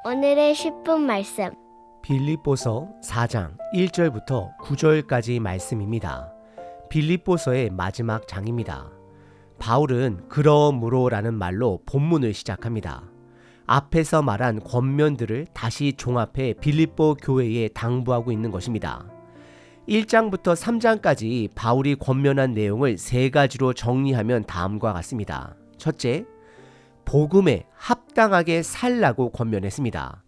오늘의 10분 말씀. 빌립보서 4장 1절부터 9절까지 말씀입니다. 빌립보서의 마지막 장입니다. 바울은 그러므로라는 말로 본문을 시작합니다. 앞에서 말한 권면들을 다시 종합해 빌립보 교회에 당부하고 있는 것입니다. 1장부터 3장까지 바울이 권면한 내용을 세 가지로 정리하면 다음과 같습니다. 첫째, 복음에 합당하게 살라고 권면했습니다.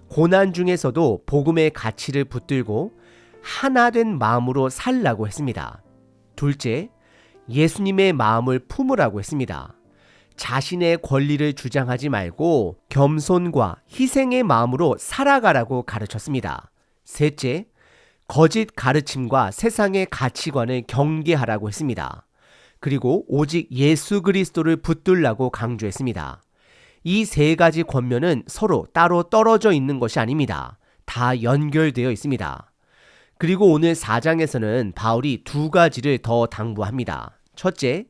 고난 중에서도 복음의 가치를 붙들고 하나된 마음으로 살라고 했습니다. 둘째, 예수님의 마음을 품으라고 했습니다. 자신의 권리를 주장하지 말고 겸손과 희생의 마음으로 살아가라고 가르쳤습니다. 셋째, 거짓 가르침과 세상의 가치관을 경계하라고 했습니다. 그리고 오직 예수 그리스도를 붙들라고 강조했습니다. 이 세 가지 권면은 서로 따로 떨어져 있는 것이 아닙니다. 다 연결되어 있습니다. 그리고 오늘 4장에서는 바울이 두 가지를 더 당부합니다. 첫째,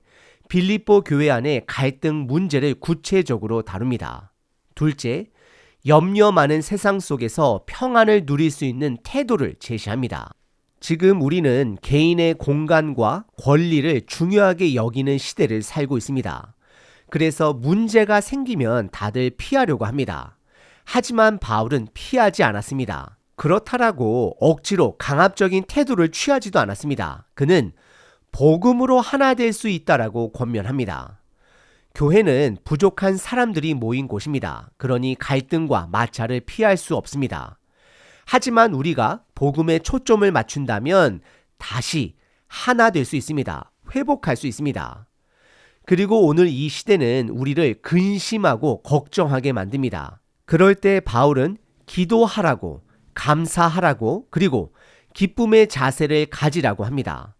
빌립보 교회 안의 갈등 문제를 구체적으로 다룹니다. 둘째, 염려 많은 세상 속에서 평안을 누릴 수 있는 태도를 제시합니다. 지금 우리는 개인의 공간과 권리를 중요하게 여기는 시대를 살고 있습니다. 그래서 문제가 생기면 다들 피하려고 합니다. 하지만 바울은 피하지 않았습니다. 그렇다라고 억지로 강압적인 태도를 취하지도 않았습니다. 그는 복음으로 하나 될 수 있다라고 권면합니다. 교회는 부족한 사람들이 모인 곳입니다. 그러니 갈등과 마찰을 피할 수 없습니다. 하지만 우리가 복음에 초점을 맞춘다면 다시 하나 될 수 있습니다. 회복할 수 있습니다. 그리고 오늘 이 시대는 우리를 근심하고 걱정하게 만듭니다. 그럴 때 바울은 기도하라고, 감사하라고, 그리고 기쁨의 자세를 가지라고 합니다.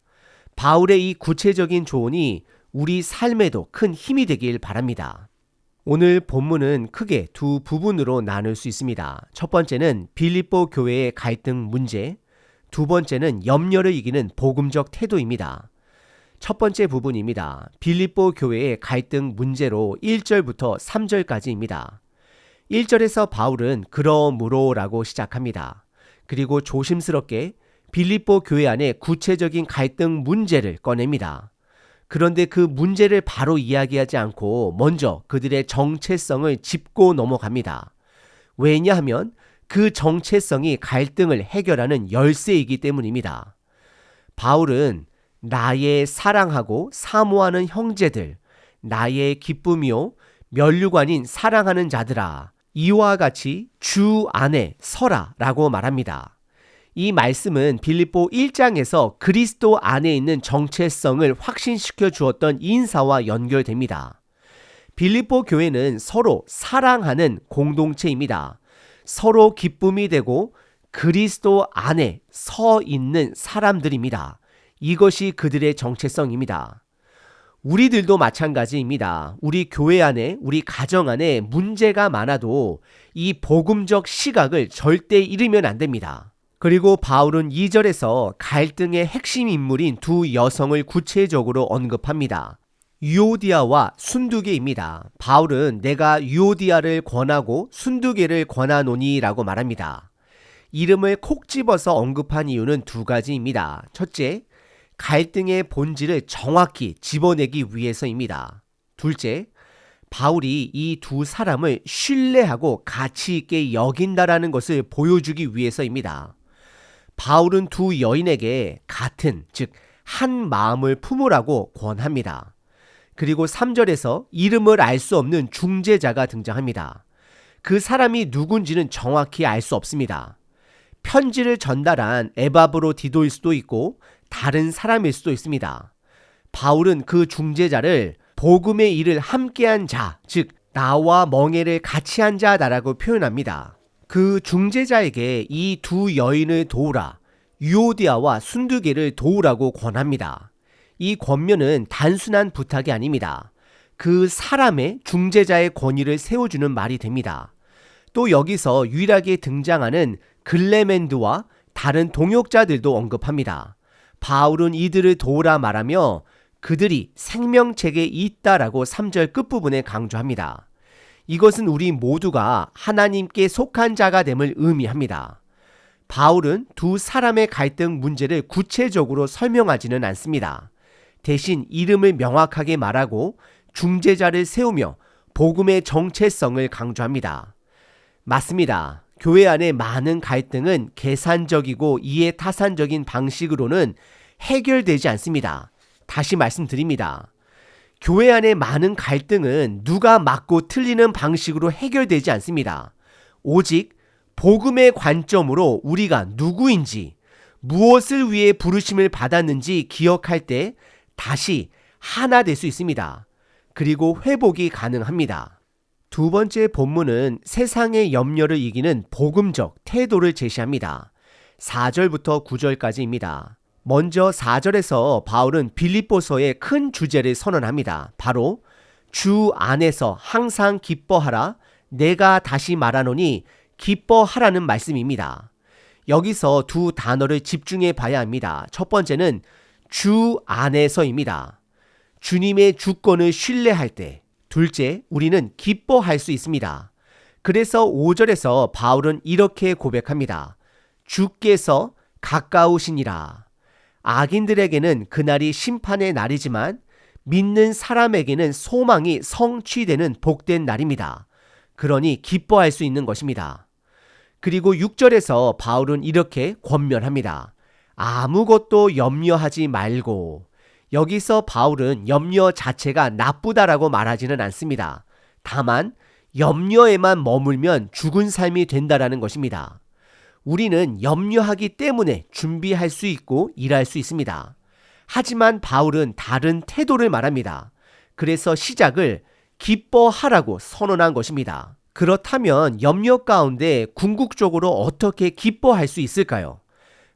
바울의 이 구체적인 조언이 우리 삶에도 큰 힘이 되길 바랍니다. 오늘 본문은 크게 두 부분으로 나눌 수 있습니다. 첫 번째는 빌립보 교회의 갈등 문제, 두 번째는 염려를 이기는 복음적 태도입니다. 첫 번째 부분입니다. 빌립보 교회의 갈등 문제로 1절부터 3절까지입니다. 1절에서 바울은 그러므로라고 시작합니다. 그리고 조심스럽게 빌립보 교회 안에 구체적인 갈등 문제를 꺼냅니다. 그런데 그 문제를 바로 이야기하지 않고 먼저 그들의 정체성을 짚고 넘어갑니다. 왜냐하면 그 정체성이 갈등을 해결하는 열쇠이기 때문입니다. 바울은 나의 사랑하고 사모하는 형제들, 나의 기쁨이요 면류관인 사랑하는 자들아, 이와 같이 주 안에 서라 라고 말합니다. 이 말씀은 빌립보 1장에서 그리스도 안에 있는 정체성을 확신시켜 주었던 인사와 연결됩니다. 빌립보 교회는 서로 사랑하는 공동체입니다. 서로 기쁨이 되고 그리스도 안에 서 있는 사람들입니다. 이것이 그들의 정체성입니다. 우리들도 마찬가지입니다. 우리 교회 안에, 우리 가정 안에 문제가 많아도 이 복음적 시각을 절대 잃으면 안 됩니다. 그리고 바울은 2절에서 갈등의 핵심 인물인 두 여성을 구체적으로 언급합니다. 유오디아와 순두계입니다. 바울은 내가 유오디아를 권하고 순두계를 권하노니 라고 말합니다. 이름을 콕 집어서 언급한 이유는 두 가지입니다. 첫째, 갈등의 본질을 정확히 집어내기 위해서입니다. 둘째, 바울이 이 두 사람을 신뢰하고 가치 있게 여긴다라는 것을 보여주기 위해서입니다. 바울은 두 여인에게 같은, 즉 한 마음을 품으라고 권합니다. 그리고 3절에서 이름을 알 수 없는 중재자가 등장합니다. 그 사람이 누군지는 정확히 알 수 없습니다. 편지를 전달한 에바브로디도일 수도 있고 다른 사람일 수도 있습니다. 바울은 그 중재자를 복음의 일을 함께한 자, 즉 나와 멍에를 같이 한 자다라고 표현합니다. 그 중재자에게 이 두 여인을 도우라, 유오디아와 순두계를 도우라고 권합니다. 이 권면은 단순한 부탁이 아닙니다. 그 사람의 중재자의 권위를 세워주는 말이 됩니다. 또 여기서 유일하게 등장하는 글레멘드와 다른 동역자들도 언급합니다. 바울은 이들을 도우라 말하며 그들이 생명책에 있다라고 3절 끝부분에 강조합니다. 이것은 우리 모두가 하나님께 속한 자가 됨을 의미합니다. 바울은 두 사람의 갈등 문제를 구체적으로 설명하지는 않습니다. 대신 이름을 명확하게 말하고 중재자를 세우며 복음의 정체성을 강조합니다. 맞습니다. 교회 안의 많은 갈등은 계산적이고 이해타산적인 방식으로는 해결되지 않습니다. 다시 말씀드립니다. 교회 안의 많은 갈등은 누가 맞고 틀리는 방식으로 해결되지 않습니다. 오직 복음의 관점으로 우리가 누구인지, 무엇을 위해 부르심을 받았는지 기억할 때 다시 하나 될 수 있습니다. 그리고 회복이 가능합니다. 두 번째 본문은 세상의 염려를 이기는 복음적 태도를 제시합니다. 4절부터 9절까지입니다. 먼저 4절에서 바울은 빌립보서의 큰 주제를 선언합니다. 바로 주 안에서 항상 기뻐하라. 내가 다시 말하노니 기뻐하라는 말씀입니다. 여기서 두 단어를 집중해 봐야 합니다. 첫 번째는 주 안에서입니다. 주님의 주권을 신뢰할 때. 둘째, 우리는 기뻐할 수 있습니다. 그래서 5절에서 바울은 이렇게 고백합니다. 주께서 가까우시니라. 악인들에게는 그날이 심판의 날이지만 믿는 사람에게는 소망이 성취되는 복된 날입니다. 그러니 기뻐할 수 있는 것입니다. 그리고 6절에서 바울은 이렇게 권면합니다. 아무것도 염려하지 말고. 여기서 바울은 염려 자체가 나쁘다라고 말하지는 않습니다. 다만 염려에만 머물면 죽은 삶이 된다라는 것입니다. 우리는 염려하기 때문에 준비할 수 있고 일할 수 있습니다. 하지만 바울은 다른 태도를 말합니다. 그래서 시작을 기뻐하라고 선언한 것입니다. 그렇다면 염려 가운데 궁극적으로 어떻게 기뻐할 수 있을까요?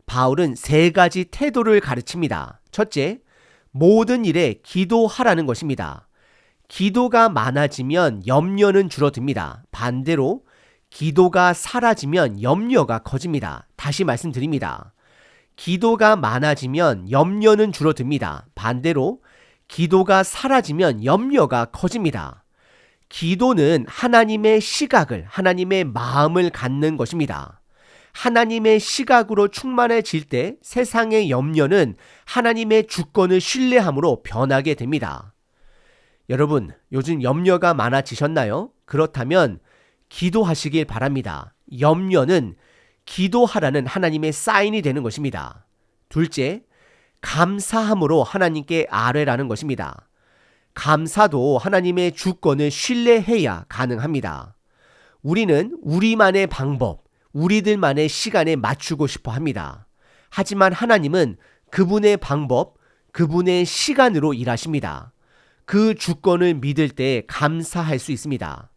바울은 세 가지 태도를 가르칩니다. 첫째, 모든 일에 기도하라는 것입니다. 기도가 많아지면 염려는 줄어듭니다. 반대로 기도가 사라지면 염려가 커집니다. 다시 말씀드립니다. 기도가 많아지면 염려는 줄어듭니다. 반대로 기도가 사라지면 염려가 커집니다. 기도는 하나님의 시각을, 하나님의 마음을 갖는 것입니다. 하나님의 시각으로 충만해질 때 세상의 염려는 하나님의 주권을 신뢰함으로 변하게 됩니다. 여러분, 요즘 염려가 많아지셨나요? 그렇다면 기도하시길 바랍니다. 염려는 기도하라는 하나님의 사인이 되는 것입니다. 둘째, 감사함으로 하나님께 아뢰라는 것입니다. 감사도 하나님의 주권을 신뢰해야 가능합니다. 우리는 우리만의 방법, 우리들만의 시간에 맞추고 싶어 합니다. 하지만 하나님은 그분의 방법, 그분의 시간으로 일하십니다. 그 주권을 믿을 때 감사할 수 있습니다.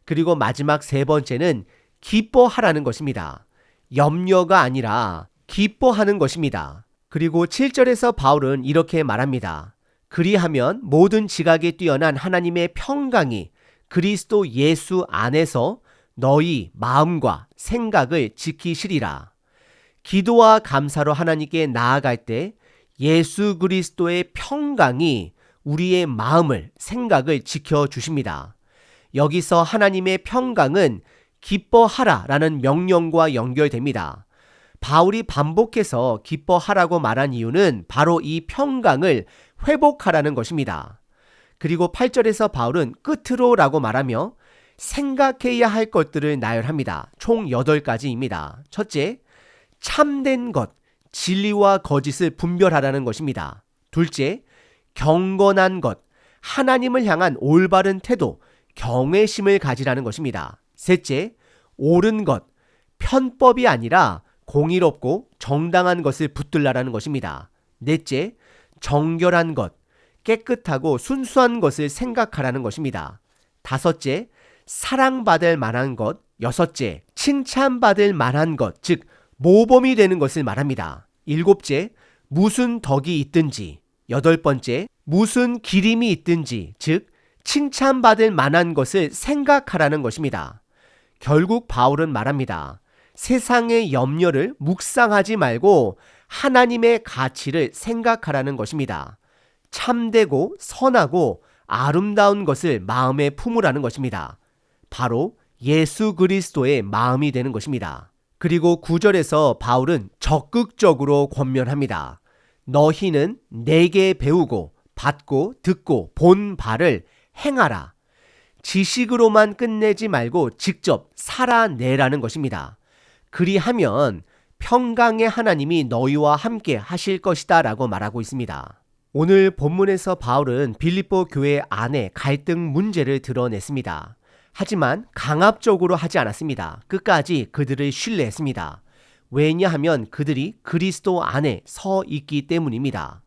그리고 마지막 세 번째는 기뻐하라는 것입니다. 염려가 아니라 기뻐하는 것입니다. 그리고 7절에서 바울은 이렇게 말합니다. 그리하면 모든 지각에 뛰어난 하나님의 평강이 그리스도 예수 안에서 너희 마음과 생각을 지키시리라. 기도와 감사로 하나님께 나아갈 때 예수 그리스도의 평강이 우리의 마음을, 생각을 지켜주십니다. 여기서 하나님의 평강은 기뻐하라라는 명령과 연결됩니다. 바울이 반복해서 기뻐하라고 말한 이유는 바로 이 평강을 회복하라는 것입니다. 그리고 8절에서 바울은 끝으로라고 말하며 생각해야 할 것들을 나열합니다. 총 8가지입니다. 첫째, 참된 것, 진리와 거짓을 분별하라는 것입니다. 둘째, 경건한 것, 하나님을 향한 올바른 태도, 경외심을 가지라는 것입니다. 셋째, 옳은 것, 편법이 아니라 공의롭고 정당한 것을 붙들라라는 것입니다. 넷째, 정결한 것, 깨끗하고 순수한 것을 생각하라는 것입니다. 다섯째, 사랑받을 만한 것. 여섯째, 칭찬받을 만한 것, 즉 모범이 되는 것을 말합니다. 일곱째, 무슨 덕이 있든지. 여덟 번째, 무슨 기림이 있든지, 즉 칭찬받을 만한 것을 생각하라는 것입니다. 결국 바울은 말합니다. 세상의 염려를 묵상하지 말고 하나님의 가치를 생각하라는 것입니다. 참되고 선하고 아름다운 것을 마음에 품으라는 것입니다. 바로 예수 그리스도의 마음이 되는 것입니다. 그리고 9절에서 바울은 적극적으로 권면합니다. 너희는 내게 배우고 받고 듣고 본 바를 행하라. 지식으로만 끝내지 말고 직접 살아내라는 것입니다. 그리하면 평강의 하나님이 너희와 함께 하실 것이다 라고 말하고 있습니다. 오늘 본문에서 바울은 빌립보 교회 안에 갈등 문제를 드러냈습니다. 하지만 강압적으로 하지 않았습니다. 끝까지 그들을 신뢰했습니다. 왜냐하면 그들이 그리스도 안에 서 있기 때문입니다.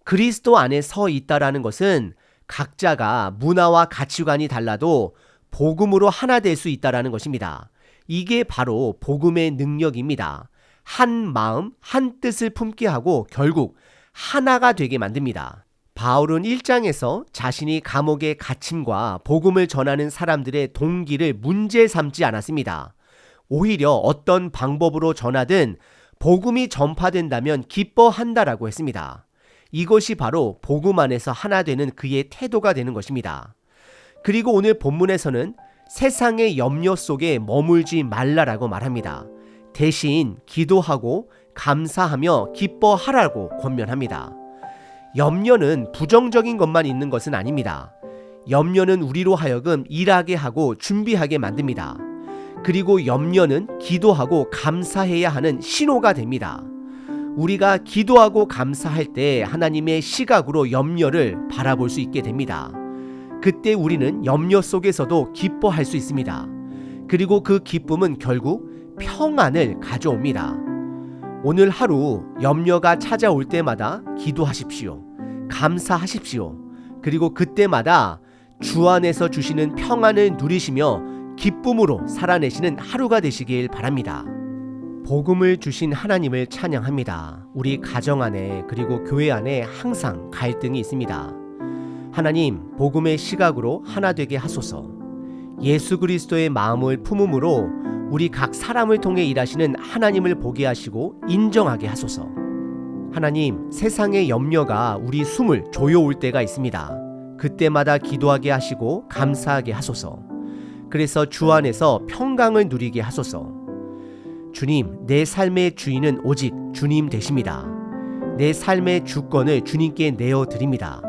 그리스도 안에 서 있다라는 것은 각자가 문화와 가치관이 달라도 복음으로 하나 될 수 있다라는 것입니다. 이게 바로 복음의 능력입니다. 한 마음, 한 뜻을 품게 하고 결국 하나가 되게 만듭니다. 바울은 1장에서 자신이 감옥에 갇힘과 복음을 전하는 사람들의 동기를 문제 삼지 않았습니다. 오히려 어떤 방법으로 전하든 복음이 전파된다면 기뻐한다라고 했습니다. 이것이 바로 복음 안에서 하나 되는 그의 태도가 되는 것입니다. 그리고 오늘 본문에서는 세상의 염려 속에 머물지 말라라고 말합니다. 대신 기도하고 감사하며 기뻐하라고 권면합니다. 염려는 부정적인 것만 있는 것은 아닙니다. 염려는 우리로 하여금 일하게 하고 준비하게 만듭니다. 그리고 염려는 기도하고 감사해야 하는 신호가 됩니다. 우리가 기도하고 감사할 때 하나님의 시각으로 염려를 바라볼 수 있게 됩니다. 그때 우리는 염려 속에서도 기뻐할 수 있습니다. 그리고 그 기쁨은 결국 평안을 가져옵니다. 오늘 하루 염려가 찾아올 때마다 기도하십시오. 감사하십시오. 그리고 그때마다 주 안에서 주시는 평안을 누리시며 기쁨으로 살아내시는 하루가 되시길 바랍니다. 복음을 주신 하나님을 찬양합니다. 우리 가정 안에 그리고 교회 안에 항상 갈등이 있습니다. 하나님, 복음의 시각으로 하나 되게 하소서. 예수 그리스도의 마음을 품음으로 우리 각 사람을 통해 일하시는 하나님을 보게 하시고 인정하게 하소서. 하나님, 세상의 염려가 우리 숨을 조여올 때가 있습니다. 그때마다 기도하게 하시고 감사하게 하소서. 그래서 주 안에서 평강을 누리게 하소서. 주님, 내 삶의 주인은 오직 주님 되십니다. 내 삶의 주권을 주님께 내어드립니다.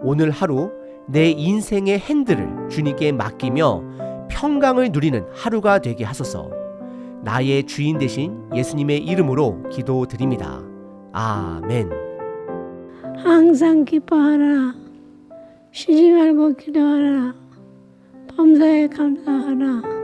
오늘 하루 내 인생의 핸들을 주님께 맡기며 평강을 누리는 하루가 되게 하소서. 나의 주인 되신 예수님의 이름으로 기도드립니다. 아멘. 항상 기뻐하라. 쉬지 말고 기도하라. 범사에 감사하라.